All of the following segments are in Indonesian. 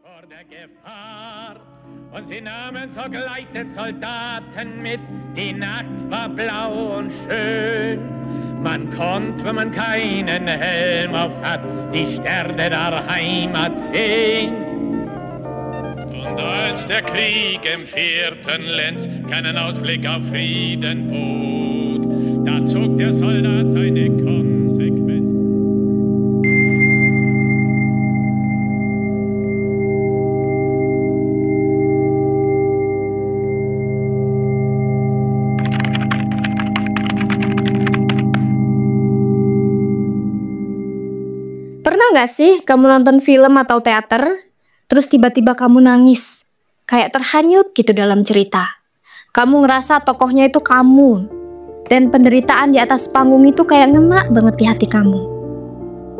vor der Gefahr. Und sie nahmen sogleich den Soldaten mit. Die Nacht war blau und schön. Man konnte, wenn man keinen Helm auf hat, die Sterne der Heimat sehen. Und als der Krieg im 4. Lenz keinen Ausblick auf Frieden bot, da zog der Soldat seine Konsequenz. Pernah nggak sih kamu nonton film atau teater, terus tiba-tiba kamu nangis, kayak terhanyut gitu dalam cerita. Kamu ngerasa tokohnya itu kamu, dan penderitaan di atas panggung itu kayak ngena banget di hati kamu.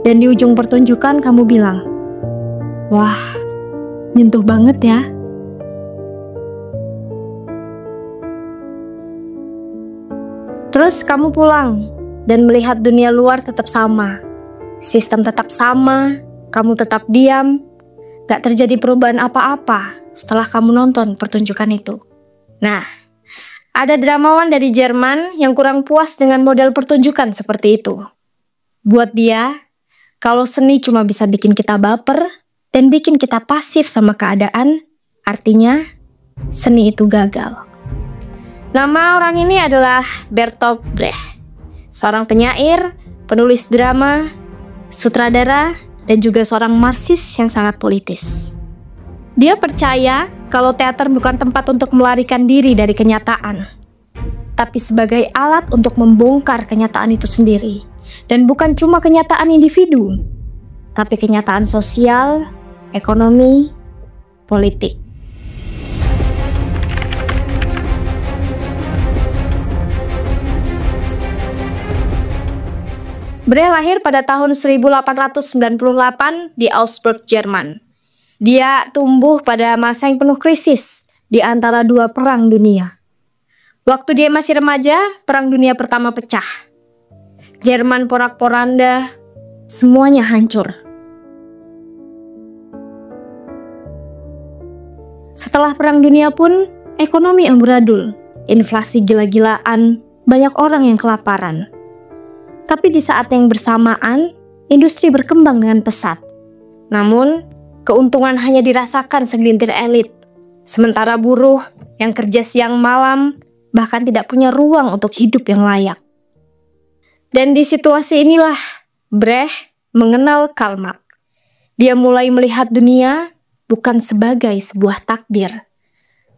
Dan di ujung pertunjukan kamu bilang, wah, nyentuh banget ya. Terus kamu pulang, dan melihat dunia luar tetap sama. Sistem tetap sama, kamu tetap diam, gak terjadi perubahan apa-apa setelah kamu nonton pertunjukan itu. Nah, ada dramawan dari Jerman yang kurang puas dengan model pertunjukan seperti itu. Buat dia, kalau seni cuma bisa bikin kita baper dan bikin kita pasif sama keadaan, artinya seni itu gagal. Nama orang ini adalah Bertolt Brecht, seorang penyair, penulis drama, sutradara, dan juga seorang Marxis yang sangat politis. Dia percaya kalau teater bukan tempat untuk melarikan diri dari kenyataan, tapi sebagai alat untuk membongkar kenyataan itu sendiri. Dan bukan cuma kenyataan individu, tapi kenyataan sosial, ekonomi, politik. Brecht lahir pada tahun 1898 di Augsburg, Jerman. Dia tumbuh pada masa yang penuh krisis di antara dua perang dunia. Waktu dia masih remaja, Perang Dunia Pertama pecah. Jerman porak-poranda, semuanya hancur. Setelah Perang Dunia pun, ekonomi amburadul, inflasi gila-gilaan, banyak orang yang kelaparan. Tapi di saat yang bersamaan, industri berkembang dengan pesat. Namun, keuntungan hanya dirasakan segelintir elit. Sementara buruh yang kerja siang malam, bahkan tidak punya ruang untuk hidup yang layak. Dan di situasi inilah, Brecht mengenal Karl Marx. Dia mulai melihat dunia bukan sebagai sebuah takdir,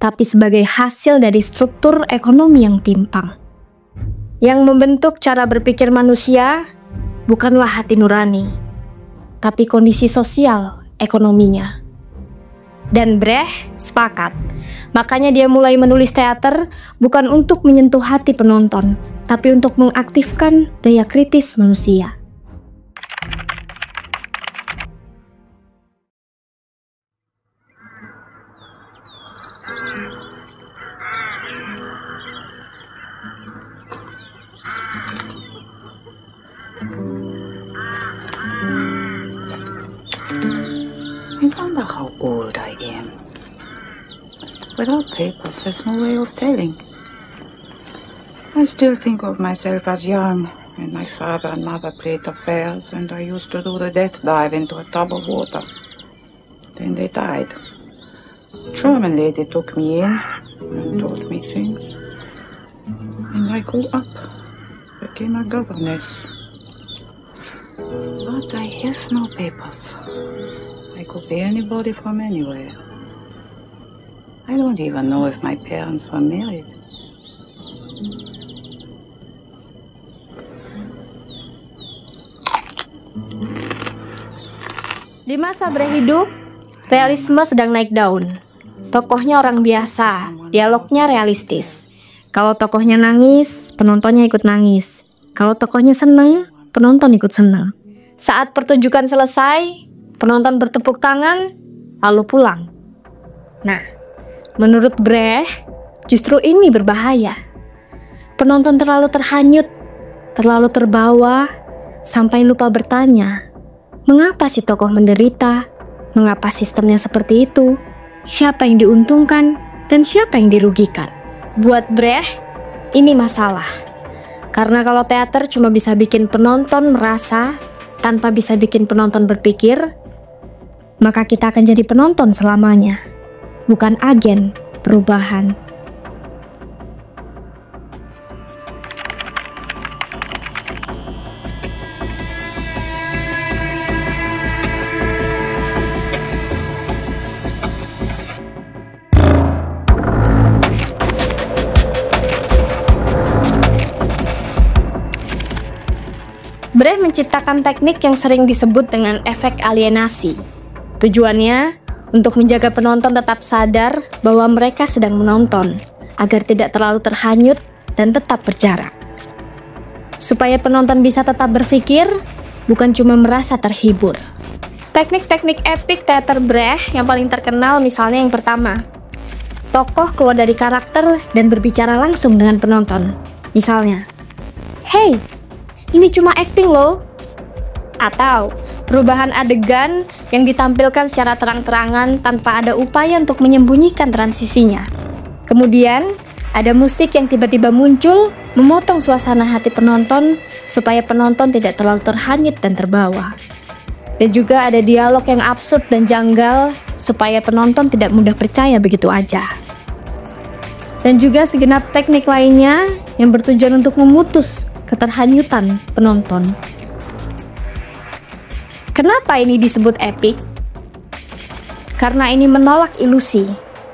tapi sebagai hasil dari struktur ekonomi yang timpang. Yang membentuk cara berpikir manusia bukanlah hati nurani, tapi kondisi sosial ekonominya. Dan Brecht sepakat, makanya dia mulai menulis teater bukan untuk menyentuh hati penonton, tapi untuk mengaktifkan daya kritis manusia. I wonder how old I am. Without papers, there's no way of telling. I still think of myself as young, when my father and mother played affairs, and I used to do the death dive into a tub of water. Then they died. A German lady took me in and taught me things. And I grew up, became a governess. But I have no papers. I could be anybody from anywhere. I don't even know if my parents were married. Di masa Brecht hidup, realisme sedang naik daun. Tokohnya orang biasa, dialognya realistis. Kalau tokohnya nangis, penontonnya ikut nangis. Kalau tokohnya seneng, penonton ikut seneng. Saat pertunjukan selesai, penonton bertepuk tangan, lalu pulang. Nah, menurut Brecht, justru ini berbahaya. Penonton terlalu terhanyut, terlalu terbawa, sampai lupa bertanya, mengapa si tokoh menderita, Mengapa sistemnya seperti itu? Siapa yang diuntungkan dan siapa yang dirugikan? Buat Brecht, ini masalah. Karena kalau teater cuma bisa bikin penonton merasa tanpa bisa bikin penonton berpikir, maka kita akan jadi penonton selamanya, bukan agen perubahan. Brecht menciptakan teknik yang sering disebut dengan efek alienasi. Tujuannya untuk menjaga penonton tetap sadar bahwa mereka sedang menonton, agar tidak terlalu terhanyut dan tetap berjarak. Supaya penonton bisa tetap berpikir, bukan cuma merasa terhibur. Teknik-teknik epik teater Brecht yang paling terkenal misalnya yang pertama, tokoh keluar dari karakter dan berbicara langsung dengan penonton. Misalnya, "Hey, ini cuma acting loh." Atau perubahan adegan yang ditampilkan secara terang-terangan tanpa ada upaya untuk menyembunyikan transisinya. Kemudian ada musik yang tiba-tiba muncul memotong suasana hati penonton supaya penonton tidak terlalu terhanyut dan terbawa. Dan juga ada dialog yang absurd dan janggal supaya penonton tidak mudah percaya begitu aja. Dan juga segenap teknik lainnya yang bertujuan untuk memutus keterhanyutan penonton. Kenapa ini disebut epik? Karena ini menolak ilusi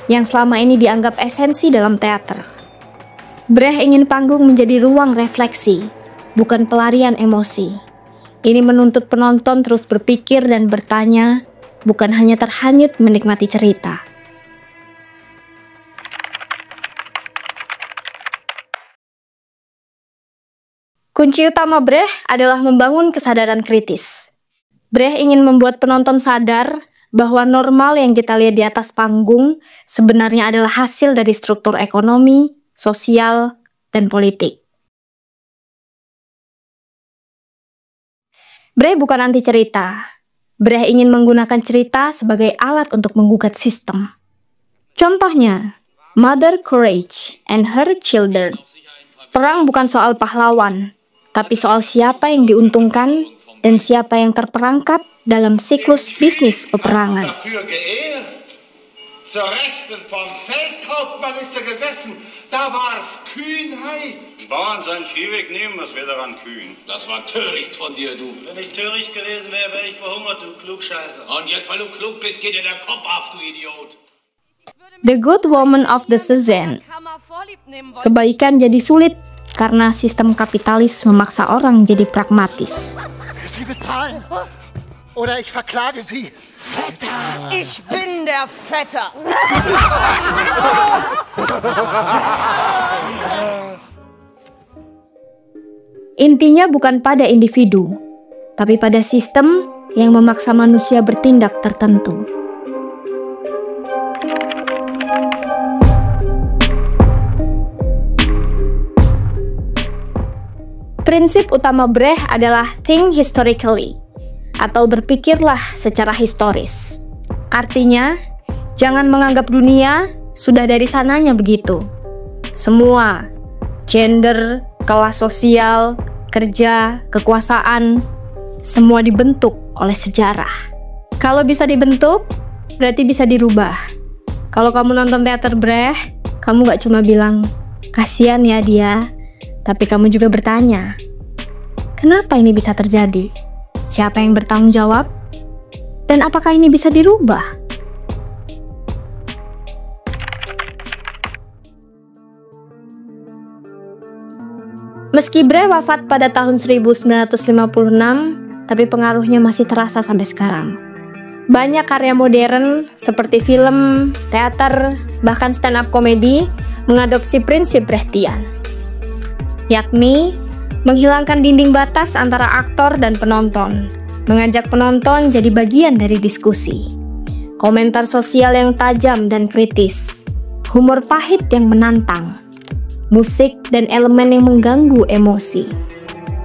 yang selama ini dianggap esensi dalam teater. Brecht ingin panggung menjadi ruang refleksi, bukan pelarian emosi. Ini menuntut penonton terus berpikir dan bertanya, bukan hanya terhanyut menikmati cerita. Kunci utama Brecht adalah membangun kesadaran kritis. Brecht ingin membuat penonton sadar bahwa normal yang kita lihat di atas panggung sebenarnya adalah hasil dari struktur ekonomi, sosial, dan politik. Brecht bukan anti cerita. Brecht ingin menggunakan cerita sebagai alat untuk menggugat sistem. Contohnya, Mother Courage and Her Children. Perang bukan soal pahlawan, tapi soal siapa yang diuntungkan dan siapa yang terperangkap dalam siklus bisnis peperangan. Zur Rechten vom Feldhauptmann ist gesessen. Da war es Kühnheit. Die Bauern seinen Vieh wegnehmen, was wäre daran kühn? Das war töricht von dir, du. Wenn ich töricht gewesen wäre, wäre ich verhungert, du Klugscheißer. Und jetzt, weil du klug bist, geht dir der Kopf auf, du Idiot. The Good Woman of the Season. Kebaikan jadi sulit karena sistem kapitalis memaksa orang jadi pragmatis. Sie bezahlen oder ich verklage Sie. Vetter! Ich bin der Vetter! Intinya bukan pada individu, tapi pada sistem yang memaksa manusia bertindak tertentu. Prinsip utama Brecht adalah think historically, atau berpikirlah secara historis. Artinya, jangan menganggap dunia sudah dari sananya begitu. Semua, gender, kelas sosial, kerja, kekuasaan, semua dibentuk oleh sejarah. Kalau bisa dibentuk, berarti bisa dirubah. Kalau kamu nonton teater Brecht, kamu gak cuma bilang, kasihan ya dia, tapi kamu juga bertanya, kenapa ini bisa terjadi? Siapa yang bertanggung jawab? Dan apakah ini bisa dirubah? Meski Brecht wafat pada tahun 1956, tapi pengaruhnya masih terasa sampai sekarang. Banyak karya modern seperti film, teater, bahkan stand-up komedi mengadopsi prinsip Brechtian, yakni menghilangkan dinding batas antara aktor dan penonton, mengajak penonton jadi bagian dari diskusi, komentar sosial yang tajam dan kritis, humor pahit yang menantang, musik dan elemen yang mengganggu emosi,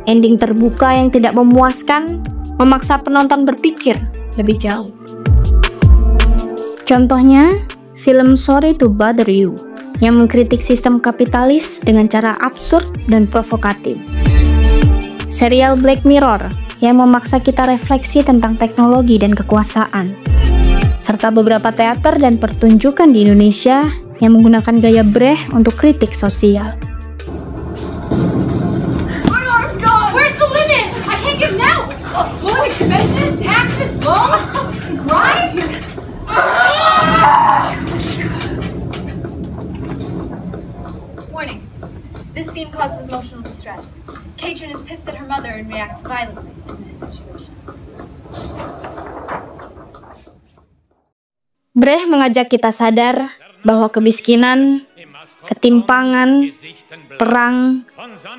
ending terbuka yang tidak memuaskan, memaksa penonton berpikir lebih jauh. Contohnya, film Sorry to Bother You yang mengkritik sistem kapitalis dengan cara absurd dan provokatif. Serial Black Mirror yang memaksa kita refleksi tentang teknologi dan kekuasaan. Serta beberapa teater dan pertunjukan di Indonesia yang menggunakan gaya Brecht untuk kritik sosial. Where's the limit? I can't give now. More expenses, taxes, loans, right? Warning. This scene causes emotional distress. Katrin is pissed at her mother and reacts violently in this situation. Brecht mengajak kita sadar bahwa kemiskinan, ketimpangan, perang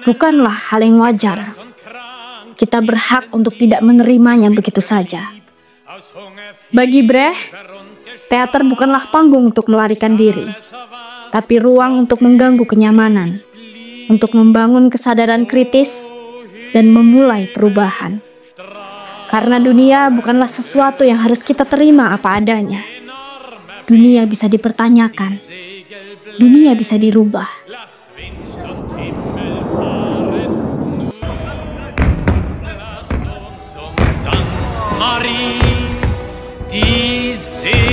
bukanlah hal yang wajar. Kita berhak untuk tidak menerimanya begitu saja. Bagi Brecht, teater bukanlah panggung untuk melarikan diri, tapi ruang untuk mengganggu kenyamanan, untuk membangun kesadaran kritis dan memulai perubahan. Karena dunia bukanlah sesuatu yang harus kita terima apa adanya. Dunia bisa dipertanyakan, dunia bisa dirubah. Die See